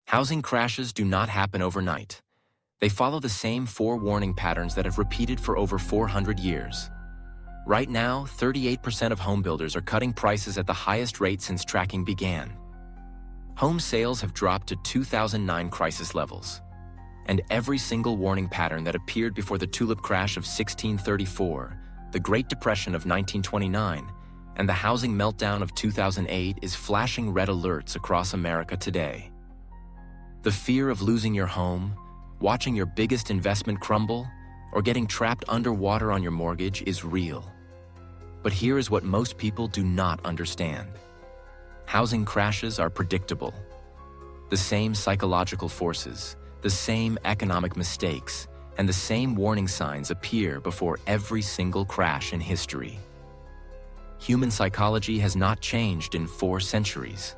Housing crashes do not happen overnight. They follow the same four warning patterns that have repeated for over 400 years. Right now, 38% of homebuilders are cutting prices at the highest rate since tracking began. Home sales have dropped to 2009 crisis levels. And every single warning pattern that appeared before the tulip crash of 1634, the Great Depression of 1929, and the housing meltdown of 2008 is flashing red alerts across America today. The fear of losing your home, watching your biggest investment crumble, or getting trapped underwater on your mortgage is real. But here is what most people do not understand. Housing crashes are predictable. The same psychological forces, the same economic mistakes, and the same warning signs appear before every single crash in history. Human psychology has not changed in 4 centuries.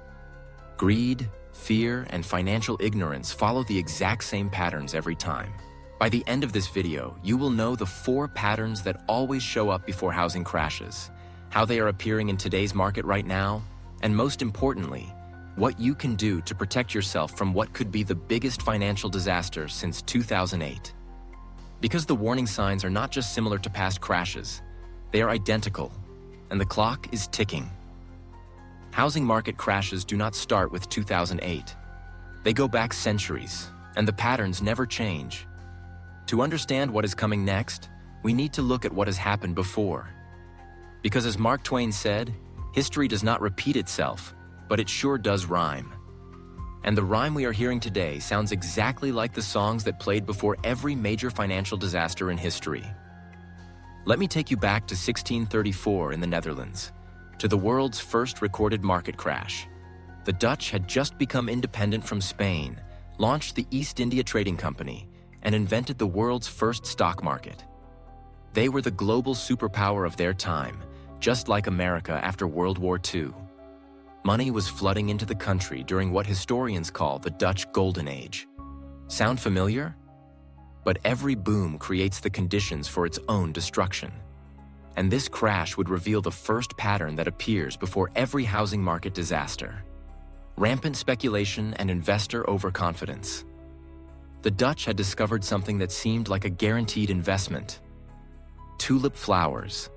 Greed, fear, and financial ignorance follow the exact same patterns every time. By the end of this video, you will know the 4 patterns that always show up before housing crashes, how they are appearing in today's market right now, and most importantly, what you can do to protect yourself from what could be the biggest financial disaster since 2008. Because the warning signs are not just similar to past crashes, they are identical, and the clock is ticking. Housing market crashes do not start with 2008. They go back centuries, and the patterns never change. To understand what is coming next, we need to look at what has happened before. Because as Mark Twain said, history does not repeat itself, but it sure does rhyme. And the rhyme we are hearing today sounds exactly like the songs that played before every major financial disaster in history. Let me take you back to 1634 in the Netherlands, to the world's first recorded market crash. The Dutch had just become independent from Spain, launched the East India Trading Company, and invented the world's first stock market. They were the global superpower of their time, just like America after World War II. Money was flooding into the country during what historians call the Dutch Golden Age. Sound familiar? But every boom creates the conditions for its own destruction. And this crash would reveal the first pattern that appears before every housing market disaster: rampant speculation and investor overconfidence. The Dutch had discovered something that seemed like a guaranteed investment: tulip flowers.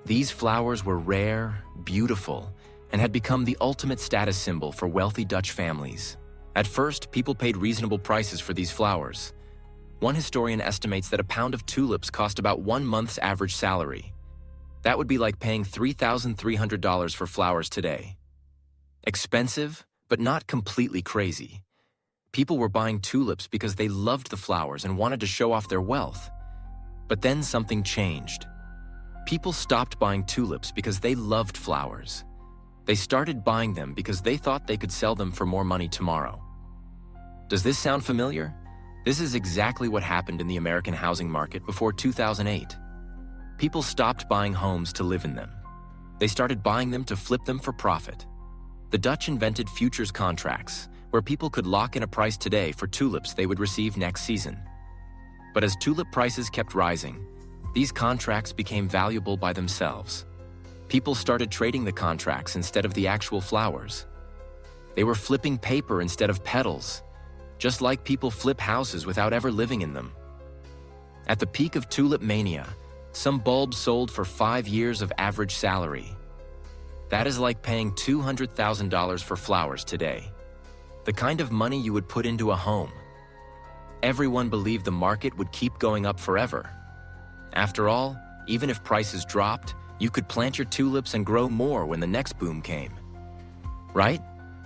These flowers were rare, beautiful, and had become the ultimate status symbol for wealthy Dutch families. At first, people paid reasonable prices for these flowers. One historian estimates that a pound of tulips cost about 1 month's average salary. That would be like paying $3,300 for flowers today. Expensive, but not completely crazy. People were buying tulips because they loved the flowers and wanted to show off their wealth. But then something changed. People stopped buying tulips because they loved flowers. They started buying them because they thought they could sell them for more money tomorrow. Does this sound familiar? This is exactly what happened in the American housing market before 2008. People stopped buying homes to live in them. They started buying them to flip them for profit. The Dutch invented futures contracts, where people could lock in a price today for tulips they would receive next season. But as tulip prices kept rising, these contracts became valuable by themselves. People started trading the contracts instead of the actual flowers. They were flipping paper instead of petals, just like people flip houses without ever living in them. At the peak of tulip mania, some bulbs sold for 5 years of average salary. That is like paying $200,000 for flowers today. The kind of money you would put into a home. Everyone believed the market would keep going up forever. After all, even if prices dropped, you could plant your tulips and grow more when the next boom came. Right?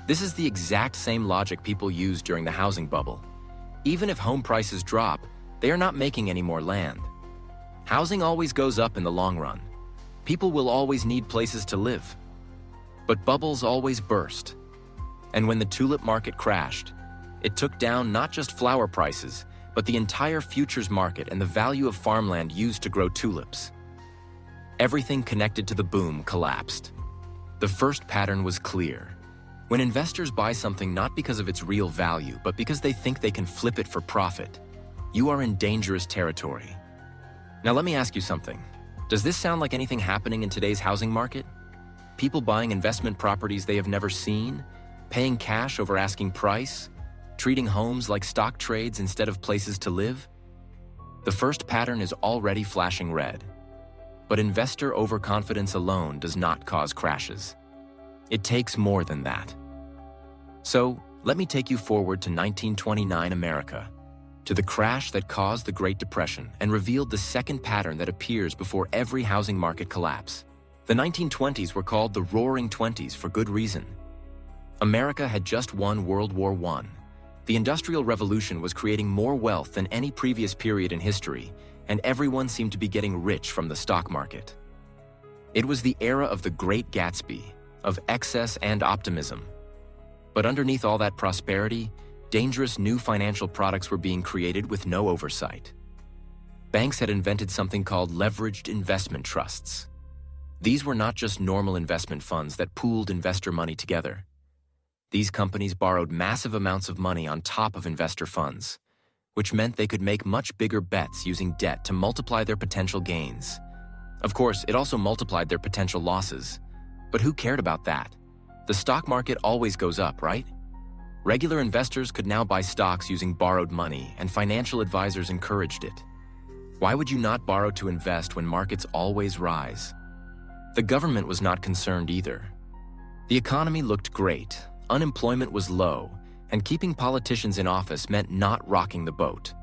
This is the exact same logic people used during the housing bubble. Even if home prices drop, they are not making any more land. Housing always goes up in the long run. People will always need places to live. But bubbles always burst. And when the tulip market crashed, it took down not just flower prices, but the entire futures market and the value of farmland used to grow tulips. Everything connected to the boom collapsed. The first pattern was clear. When investors buy something not because of its real value, but because they think they can flip it for profit, you are in dangerous territory. Now let me ask you something. Does this sound like anything happening in today's housing market? People buying investment properties they have never seen, paying cash over asking price, treating homes like stock trades instead of places to live? The first pattern is already flashing red. But investor overconfidence alone does not cause crashes. It takes more than that. So, let me take you forward to 1929 America, to the crash that caused the Great Depression and revealed the second pattern that appears before every housing market collapse. The 1920s were called the Roaring Twenties for good reason. America had just won World War I. The Industrial Revolution was creating more wealth than any previous period in history, and everyone seemed to be getting rich from the stock market. It was the era of the Great Gatsby, of excess and optimism. But underneath all that prosperity, dangerous new financial products were being created with no oversight. Banks had invented something called leveraged investment trusts. These were not just normal investment funds that pooled investor money together. These companies borrowed massive amounts of money on top of investor funds, which meant they could make much bigger bets using debt to multiply their potential gains. Of course, it also multiplied their potential losses. But who cared about that? The stock market always goes up, right? Regular investors could now buy stocks using borrowed money, and financial advisors encouraged it. Why would you not borrow to invest when markets always rise? The government was not concerned either. The economy looked great, unemployment was low, and keeping politicians in office meant not rocking the boat.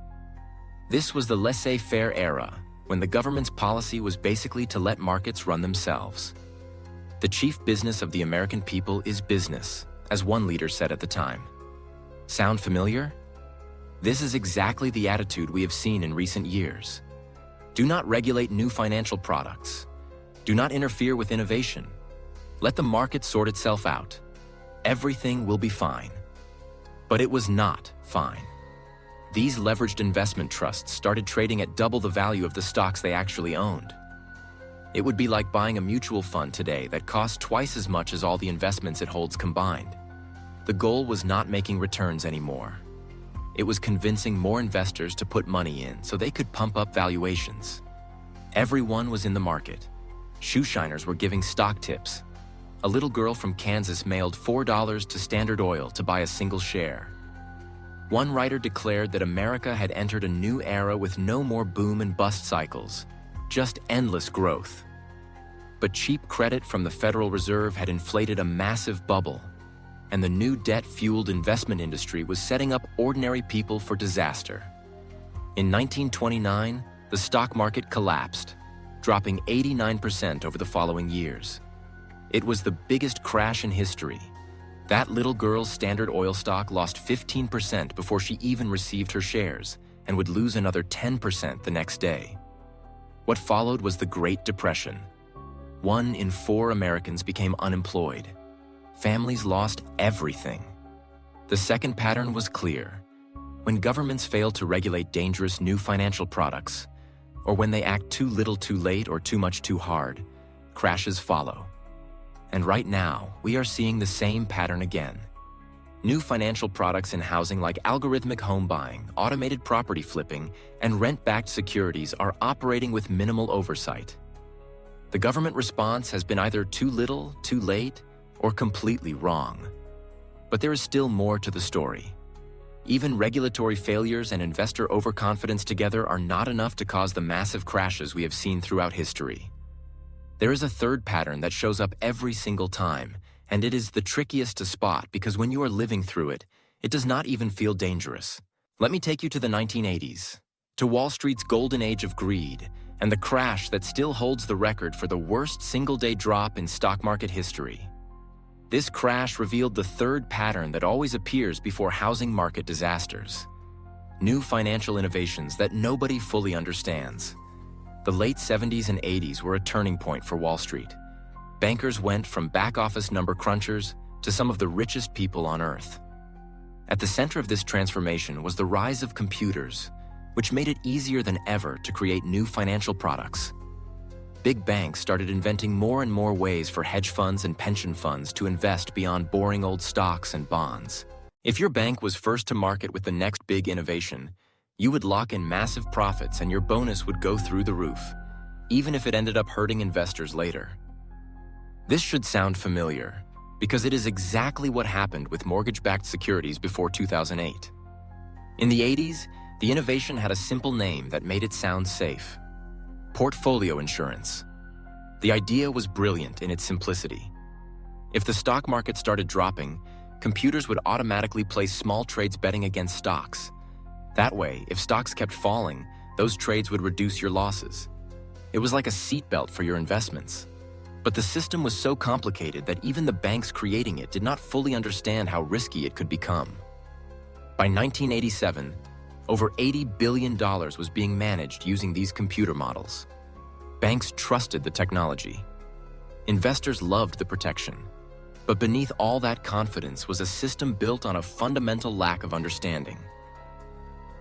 This was the laissez-faire era, when the government's policy was basically to let markets run themselves. The chief business of the American people is business, as one leader said at the time. Sound familiar? This is exactly the attitude we have seen in recent years. Do not regulate new financial products. Do not interfere with innovation. Let the market sort itself out. Everything will be fine. But it was not fine. These leveraged investment trusts started trading at double the value of the stocks they actually owned. It would be like buying a mutual fund today that costs twice as much as all the investments it holds combined. The goal was not making returns anymore. It was convincing more investors to put money in so they could pump up valuations. Everyone was in the market. Shoeshiners were giving stock tips. A little girl from Kansas mailed $4 to Standard Oil to buy a single share. One writer declared that America had entered a new era with no more boom and bust cycles, just endless growth. But cheap credit from the Federal Reserve had inflated a massive bubble, and the new debt-fueled investment industry was setting up ordinary people for disaster. In 1929, the stock market collapsed, dropping 89% over the following years. It was the biggest crash in history. That little girl's Standard Oil stock lost 15% before she even received her shares, and would lose another 10% the next day. What followed was the Great Depression. 1 in 4 Americans became unemployed. Families lost everything. The second pattern was clear. When governments fail to regulate dangerous new financial products, or when they act too little too late or too much too hard, crashes follow. And right now, we are seeing the same pattern again. New financial products in housing like algorithmic home buying, automated property flipping, and rent-backed securities are operating with minimal oversight. The government response has been either too little, too late, or completely wrong. But there is still more to the story. Even regulatory failures and investor overconfidence together are not enough to cause the massive crashes we have seen throughout history. There is a third pattern that shows up every single time, and it is the trickiest to spot because when you are living through it, it does not even feel dangerous. Let me take you to the 1980s, to Wall Street's golden age of greed, and the crash that still holds the record for the worst single-day drop in stock market history. This crash revealed the third pattern that always appears before housing market disasters. New financial innovations that nobody fully understands. The late 70s and 80s were a turning point for Wall Street. Bankers went from back-office number crunchers to some of the richest people on Earth. At the center of this transformation was the rise of computers, which made it easier than ever to create new financial products. Big banks started inventing more and more ways for hedge funds and pension funds to invest beyond boring old stocks and bonds. If your bank was first to market with the next big innovation, you would lock in massive profits and your bonus would go through the roof, even if it ended up hurting investors later. This should sound familiar. Because it is exactly what happened with mortgage-backed securities before 2008. In the 80s, the innovation had a simple name that made it sound safe: portfolio insurance. The idea was brilliant in its simplicity. If the stock market started dropping, computers would automatically place small trades betting against stocks. That way, if stocks kept falling, those trades would reduce your losses. It was like a seatbelt for your investments. But the system was so complicated that even the banks creating it did not fully understand how risky it could become. By 1987, over $80 billion was being managed using these computer models. Banks trusted the technology. Investors loved the protection. But beneath all that confidence was a system built on a fundamental lack of understanding.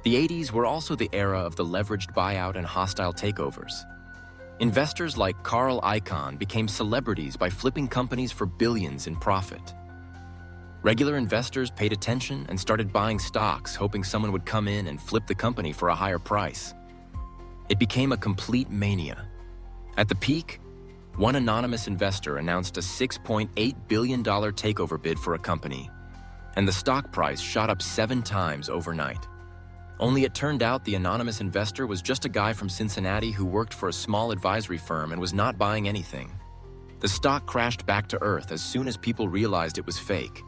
The 80s were also the era of the leveraged buyout and hostile takeovers. Investors like Carl Icahn became celebrities by flipping companies for billions in profit. Regular investors paid attention and started buying stocks, hoping someone would come in and flip the company for a higher price. It became a complete mania. At the peak, one anonymous investor announced a $6.8 billion takeover bid for a company, and the stock price shot up 7 times overnight. Only it turned out the anonymous investor was just a guy from Cincinnati who worked for a small advisory firm and was not buying anything. The stock crashed back to earth as soon as people realized it was fake.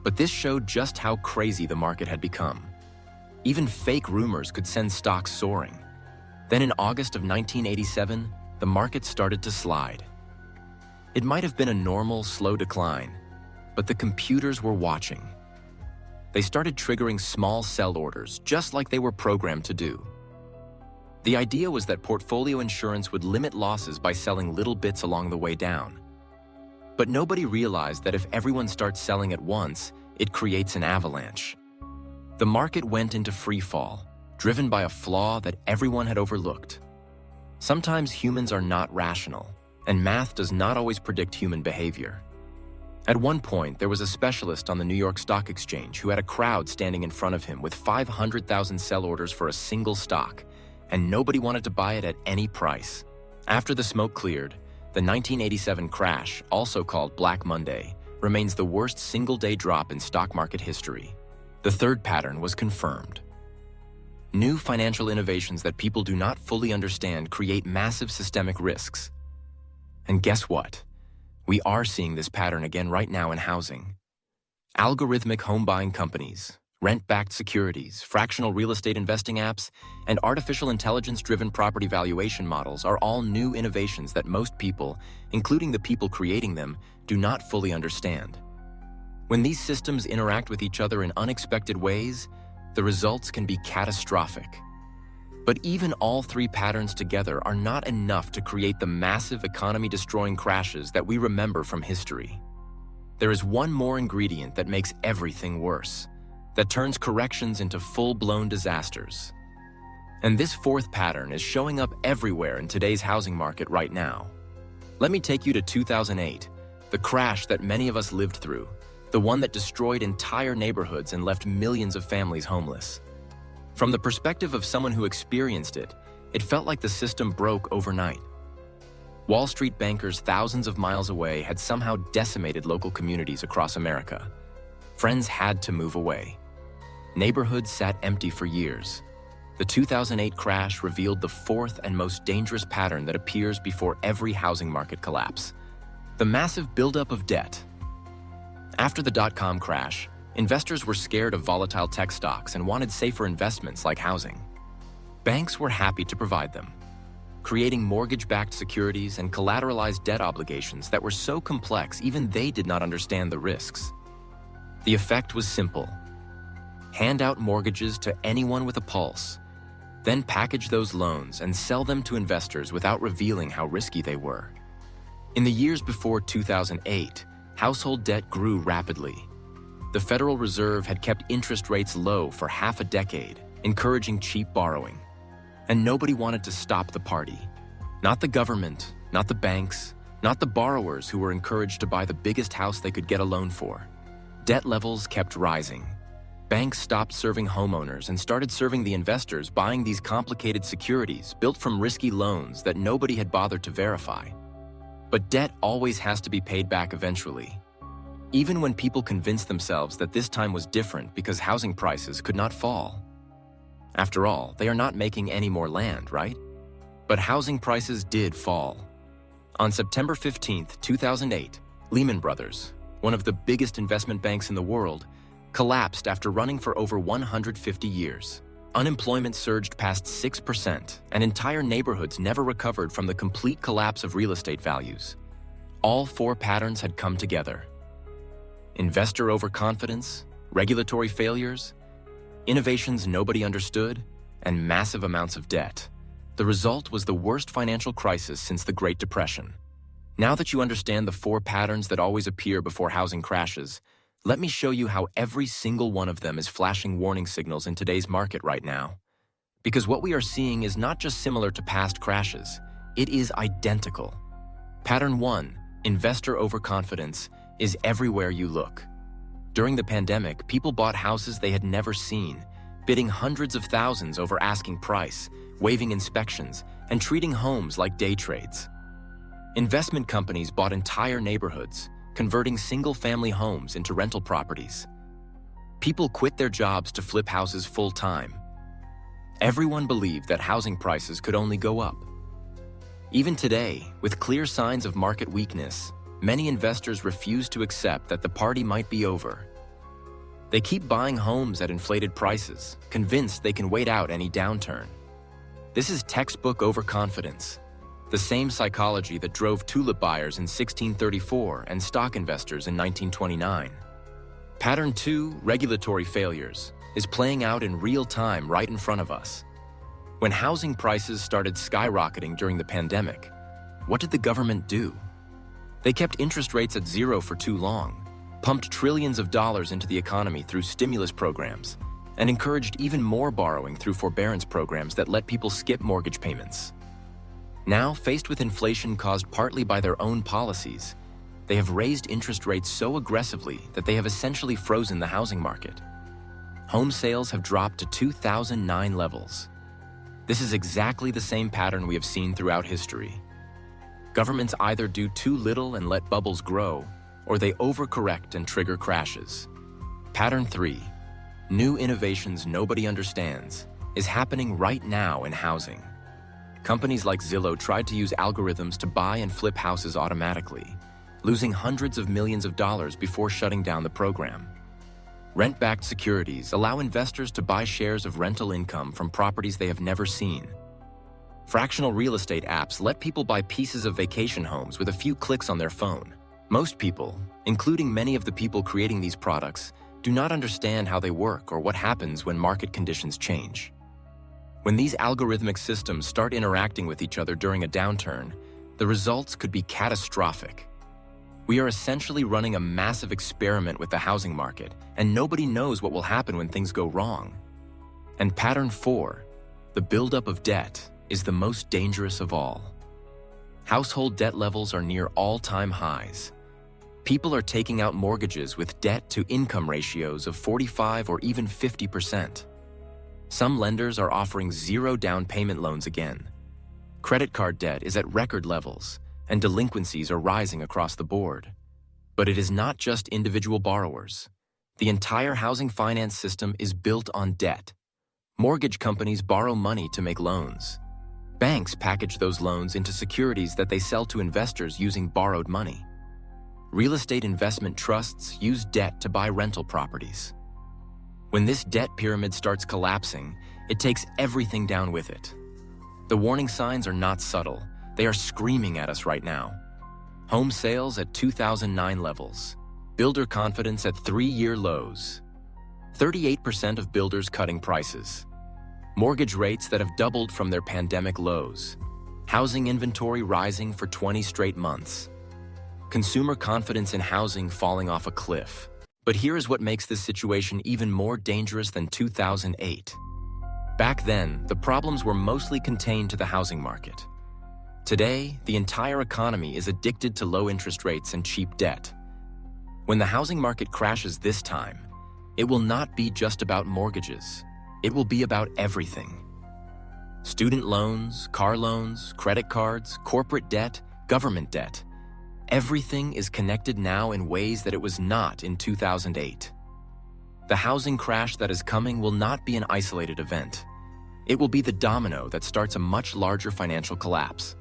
But this showed just how crazy the market had become. Even fake rumors could send stocks soaring. Then in August of 1987, the market started to slide. It might have been a normal, slow decline, but the computers were watching. They started triggering small sell orders, just like they were programmed to do. The idea was that portfolio insurance would limit losses by selling little bits along the way down. But nobody realized that if everyone starts selling at once, it creates an avalanche. The market went into free fall, driven by a flaw that everyone had overlooked. Sometimes humans are not rational, and math does not always predict human behavior. At one point, there was a specialist on the New York Stock Exchange who had a crowd standing in front of him with 500,000 sell orders for a single stock, and nobody wanted to buy it at any price. After the smoke cleared, the 1987 crash, also called Black Monday, remains the worst single-day drop in stock market history. The third pattern was confirmed. New financial innovations that people do not fully understand create massive systemic risks. And guess what? We are seeing this pattern again right now in housing. Algorithmic home buying companies, rent-backed securities, fractional real estate investing apps, and artificial intelligence-driven property valuation models are all new innovations that most people, including the people creating them, do not fully understand. When these systems interact with each other in unexpected ways, the results can be catastrophic. But even all 3 patterns together are not enough to create the massive economy-destroying crashes that we remember from history. There is one more ingredient that makes everything worse, that turns corrections into full-blown disasters. And this 4th pattern is showing up everywhere in today's housing market right now. Let me take you to 2008, the crash that many of us lived through, the one that destroyed entire neighborhoods and left millions of families homeless. From the perspective of someone who experienced it, it felt like the system broke overnight. Wall Street bankers thousands of miles away had somehow decimated local communities across America. Friends had to move away. Neighborhoods sat empty for years. The 2008 crash revealed the 4th and most dangerous pattern that appears before every housing market collapse: the massive buildup of debt. After the dot-com crash, investors were scared of volatile tech stocks and wanted safer investments like housing. Banks were happy to provide them, creating mortgage-backed securities and collateralized debt obligations that were so complex even they did not understand the risks. The effect was simple: hand out mortgages to anyone with a pulse, then package those loans and sell them to investors without revealing how risky they were. In the years before 2008, household debt grew rapidly. The Federal Reserve had kept interest rates low for half a decade, encouraging cheap borrowing. And nobody wanted to stop the party. Not the government, not the banks, not the borrowers who were encouraged to buy the biggest house they could get a loan for. Debt levels kept rising. Banks stopped serving homeowners and started serving the investors buying these complicated securities built from risky loans that nobody had bothered to verify. But debt always has to be paid back eventually. even when people convinced themselves that this time was different because housing prices could not fall. After all, they are not making any more land, right? But housing prices did fall. On September 15, 2008, Lehman Brothers, one of the biggest investment banks in the world, collapsed after running for over 150 years. Unemployment surged past 6%, and entire neighborhoods never recovered from the complete collapse of real estate values. All four patterns had come together: investor overconfidence, regulatory failures, innovations nobody understood, and massive amounts of debt. The result was the worst financial crisis since the Great Depression. Now that you understand the four patterns that always appear before housing crashes, let me show you how every single one of them is flashing warning signals in today's market right now. Because what we are seeing is not just similar to past crashes, it is identical. Pattern 1, investor overconfidence, is everywhere you look. During the pandemic, people bought houses they had never seen, bidding hundreds of thousands over asking price, waiving inspections, and treating homes like day trades. Investment companies bought entire neighborhoods, converting single-family homes into rental properties. People quit their jobs to flip houses full-time. Everyone believed that housing prices could only go up. Even today, with clear signs of market weakness, many investors refuse to accept that the party might be over. They keep buying homes at inflated prices, convinced they can wait out any downturn. This is textbook overconfidence, the same psychology that drove tulip buyers in 1634 and stock investors in 1929. Pattern 2, regulatory failures, is playing out in real time right in front of us. When housing prices started skyrocketing during the pandemic, what did the government do? They kept interest rates at zero for too long, pumped trillions of dollars into the economy through stimulus programs, and encouraged even more borrowing through forbearance programs that let people skip mortgage payments. Now, faced with inflation caused partly by their own policies, they have raised interest rates so aggressively that they have essentially frozen the housing market. Home sales have dropped to 2009 levels. This is exactly the same pattern we have seen throughout history. Governments either do too little and let bubbles grow, or they overcorrect and trigger crashes. Pattern 3, new innovations nobody understands, is happening right now in housing. Companies like Zillow tried to use algorithms to buy and flip houses automatically, losing hundreds of millions of dollars before shutting down the program. Rent-backed securities allow investors to buy shares of rental income from properties they have never seen. Fractional real estate apps let people buy pieces of vacation homes with a few clicks on their phone. Most people, including many of the people creating these products, do not understand how they work or what happens when market conditions change. When these algorithmic systems start interacting with each other during a downturn, the results could be catastrophic. We are essentially running a massive experiment with the housing market, and nobody knows what will happen when things go wrong. And pattern 4, the buildup of debt, is the most dangerous of all. Household debt levels are near all-time highs. People are taking out mortgages with debt-to-income ratios of 45 or even 50%. Some lenders are offering zero down payment loans again. Credit card debt is at record levels, and delinquencies are rising across the board. But it is not just individual borrowers. The entire housing finance system is built on debt. Mortgage companies borrow money to make loans. Banks package those loans into securities that they sell to investors using borrowed money. Real estate investment trusts use debt to buy rental properties. When this debt pyramid starts collapsing, it takes everything down with it. The warning signs are not subtle. They are screaming at us right now. Home sales at 2009 levels. Builder confidence at 3-year lows. 38% of builders cutting prices. Mortgage rates that have doubled from their pandemic lows. Housing inventory rising for 20 straight months. Consumer confidence in housing falling off a cliff. But here is what makes this situation even more dangerous than 2008. Back then, the problems were mostly contained to the housing market. Today, the entire economy is addicted to low interest rates and cheap debt. When the housing market crashes this time, it will not be just about mortgages. It will be about everything. Student loans, car loans, credit cards, corporate debt, government debt. Everything is connected now in ways that it was not in 2008. The housing crash that is coming will not be an isolated event. It will be the domino that starts a much larger financial collapse.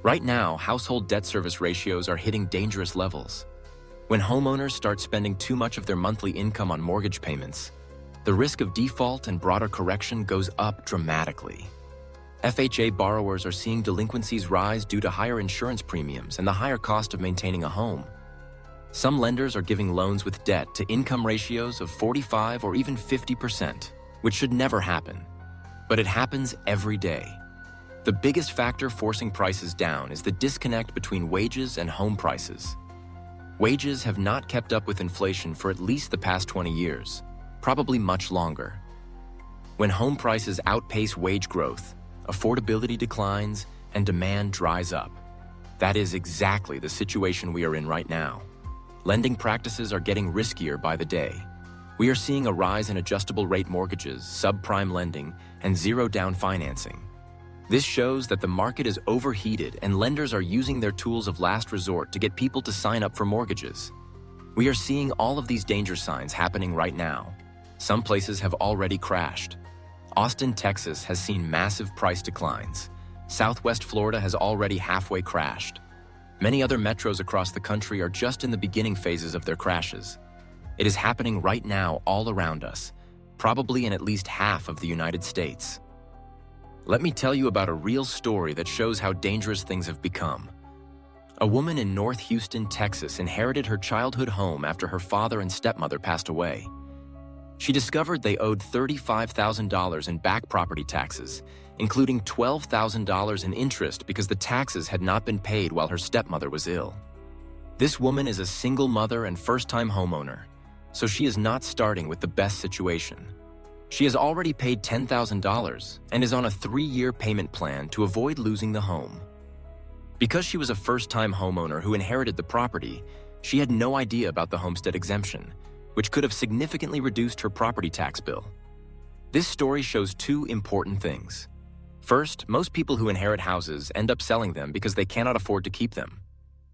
Right now, household debt service ratios are hitting dangerous levels. When homeowners start spending too much of their monthly income on mortgage payments, the risk of default and broader correction goes up dramatically. FHA borrowers are seeing delinquencies rise due to higher insurance premiums and the higher cost of maintaining a home. Some lenders are giving loans with debt-to-income ratios of 45 or even 50%, which should never happen. But it happens every day. The biggest factor forcing prices down is the disconnect between wages and home prices. Wages have not kept up with inflation for at least the past 20 years, probably much longer. When home prices outpace wage growth, affordability declines and demand dries up. That is exactly the situation we are in right now. Lending practices are getting riskier by the day. We are seeing a rise in adjustable rate mortgages, subprime lending, and zero-down financing. This shows that the market is overheated and lenders are using their tools of last resort to get people to sign up for mortgages. We are seeing all of these danger signs happening right now. Some places have already crashed. Austin, Texas has seen massive price declines. Southwest Florida has already halfway crashed. Many other metros across the country are just in the beginning phases of their crashes. It is happening right now all around us, probably in at least half of the United States. Let me tell you about a real story that shows how dangerous things have become. A woman in North Houston, Texas inherited her childhood home after her father and stepmother passed away. She discovered they owed $35,000 in back property taxes, including $12,000 in interest because the taxes had not been paid while her stepmother was ill. This woman is a single mother and first-time homeowner, so she is not starting with the best situation. She has already paid $10,000 and is on a 3-year payment plan to avoid losing the home. Because she was a first-time homeowner who inherited the property, she had no idea about the homestead exemption, which could have significantly reduced her property tax bill. This story shows two important things. First, most people who inherit houses end up selling them because they cannot afford to keep them.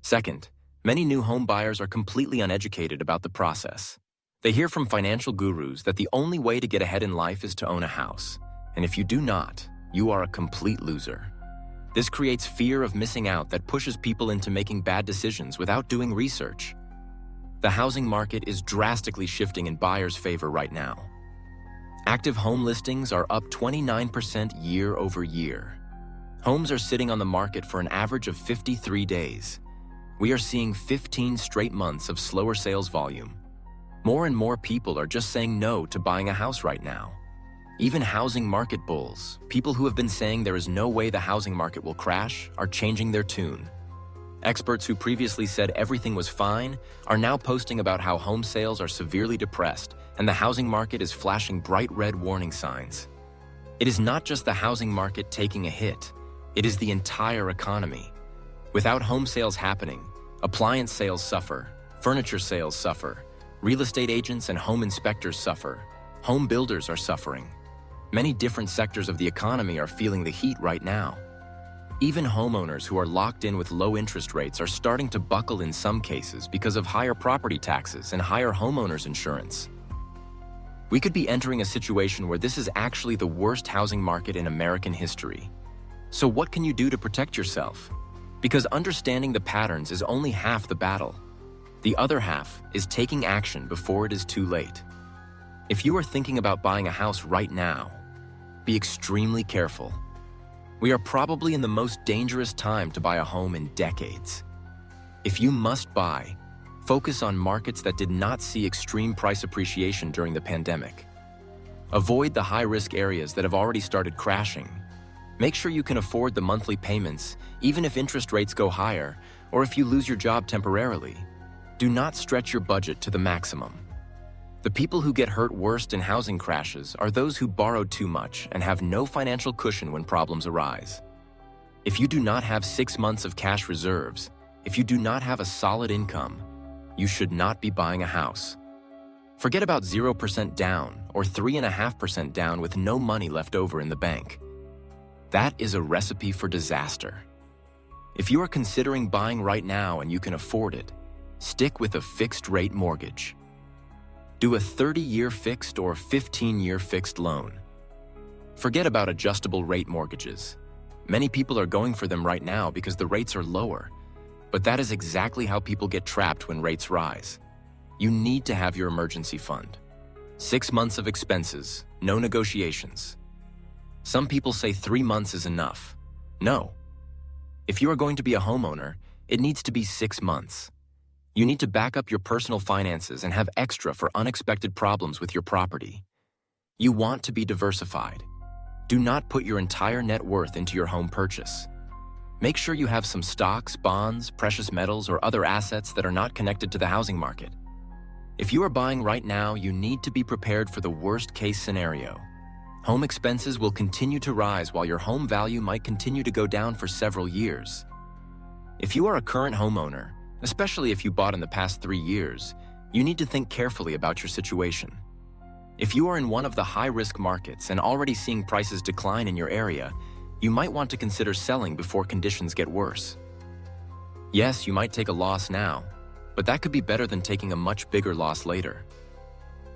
Second, many new home buyers are completely uneducated about the process. They hear from financial gurus that the only way to get ahead in life is to own a house, and if you do not, you are a complete loser. This creates fear of missing out that pushes people into making bad decisions without doing research. The housing market is drastically shifting in buyers' favor right now. Active home listings are up 29% year over year. Homes are sitting on the market for an average of 53 days. We are seeing 15 straight months of slower sales volume. More and more people are just saying no to buying a house right now. Even housing market bulls, people who have been saying there is no way the housing market will crash, are changing their tune. Experts who previously said everything was fine are now posting about how home sales are severely depressed and the housing market is flashing bright red warning signs. It is not just the housing market taking a hit, it is the entire economy. Without home sales happening, appliance sales suffer, furniture sales suffer, real estate agents and home inspectors suffer, home builders are suffering. Many different sectors of the economy are feeling the heat right now. Even homeowners who are locked in with low interest rates are starting to buckle in some cases because of higher property taxes and higher homeowners insurance. We could be entering a situation where this is actually the worst housing market in American history. So what can you do to protect yourself? Because understanding the patterns is only half the battle. The other half is taking action before it is too late. If you are thinking about buying a house right now, be extremely careful. We are probably in the most dangerous time to buy a home in decades. If you must buy, focus on markets that did not see extreme price appreciation during the pandemic. Avoid the high-risk areas that have already started crashing. Make sure you can afford the monthly payments, even if interest rates go higher or if you lose your job temporarily. Do not stretch your budget to the maximum. The people who get hurt worst in housing crashes are those who borrowed too much and have no financial cushion when problems arise. If you do not have 6 months of cash reserves, if you do not have a solid income, you should not be buying a house. Forget about 0% down or 3.5% down with no money left over in the bank. That is a recipe for disaster. If you are considering buying right now and you can afford it, stick with a fixed-rate mortgage. Do a 30-year fixed or 15-year fixed loan. Forget about adjustable-rate mortgages. Many people are going for them right now because the rates are lower, but that is exactly how people get trapped when rates rise. You need to have your emergency fund. 6 months of expenses, no negotiations. Some people say 3 months is enough. No. If you are going to be a homeowner, it needs to be 6 months. You need to back up your personal finances and have extra for unexpected problems with your property. You want to be diversified. Do not put your entire net worth into your home purchase. Make sure you have some stocks, bonds, precious metals, or other assets that are not connected to the housing market. If you are buying right now, you need to be prepared for the worst-case scenario. Home expenses will continue to rise while your home value might continue to go down for several years. If you are a current homeowner, especially if you bought in the past 3 years, you need to think carefully about your situation. If you are in one of the high-risk markets and already seeing prices decline in your area, you might want to consider selling before conditions get worse. Yes, you might take a loss now, but that could be better than taking a much bigger loss later.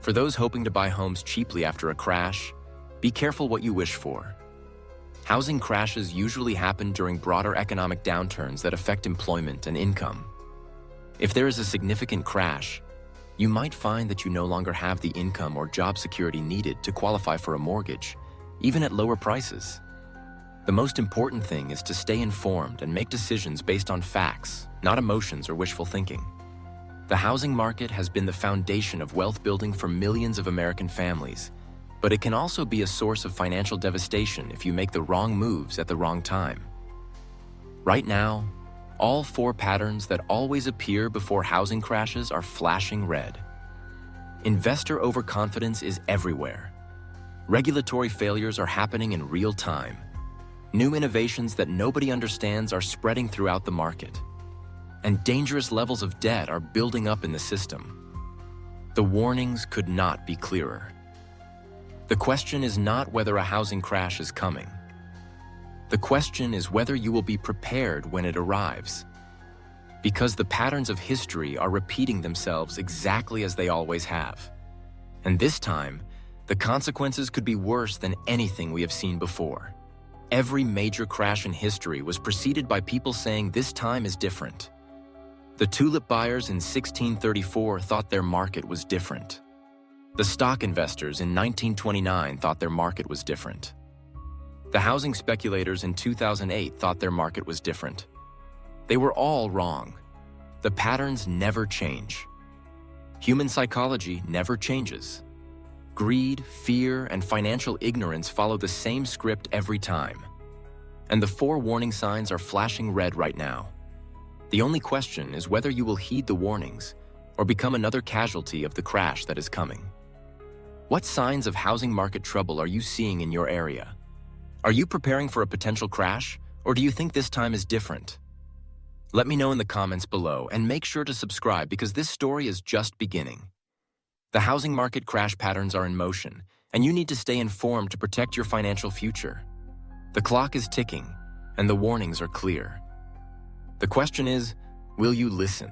For those hoping to buy homes cheaply after a crash, be careful what you wish for. Housing crashes usually happen during broader economic downturns that affect employment and income. If there is a significant crash, you might find that you no longer have the income or job security needed to qualify for a mortgage, even at lower prices. The most important thing is to stay informed and make decisions based on facts, not emotions or wishful thinking. The housing market has been the foundation of wealth building for millions of American families, but it can also be a source of financial devastation if you make the wrong moves at the wrong time. Right now, all 4 patterns that always appear before housing crashes are flashing red. Investor overconfidence is everywhere. Regulatory failures are happening in real time. New innovations that nobody understands are spreading throughout the market. And dangerous levels of debt are building up in the system. The warnings could not be clearer. The question is not whether a housing crash is coming. The question is whether you will be prepared when it arrives. Because the patterns of history are repeating themselves exactly as they always have. And this time, the consequences could be worse than anything we have seen before. Every major crash in history was preceded by people saying this time is different. The tulip buyers in 1634 thought their market was different. The stock investors in 1929 thought their market was different. The housing speculators in 2008 thought their market was different. They were all wrong. The patterns never change. Human psychology never changes. Greed, fear, and financial ignorance follow the same script every time. And the 4 warning signs are flashing red right now. The only question is whether you will heed the warnings or become another casualty of the crash that is coming. What signs of housing market trouble are you seeing in your area? Are you preparing for a potential crash, or do you think this time is different? Let me know in the comments below, and make sure to subscribe because this story is just beginning. The housing market crash patterns are in motion, and you need to stay informed to protect your financial future. The clock is ticking, and the warnings are clear. The question is, will you listen?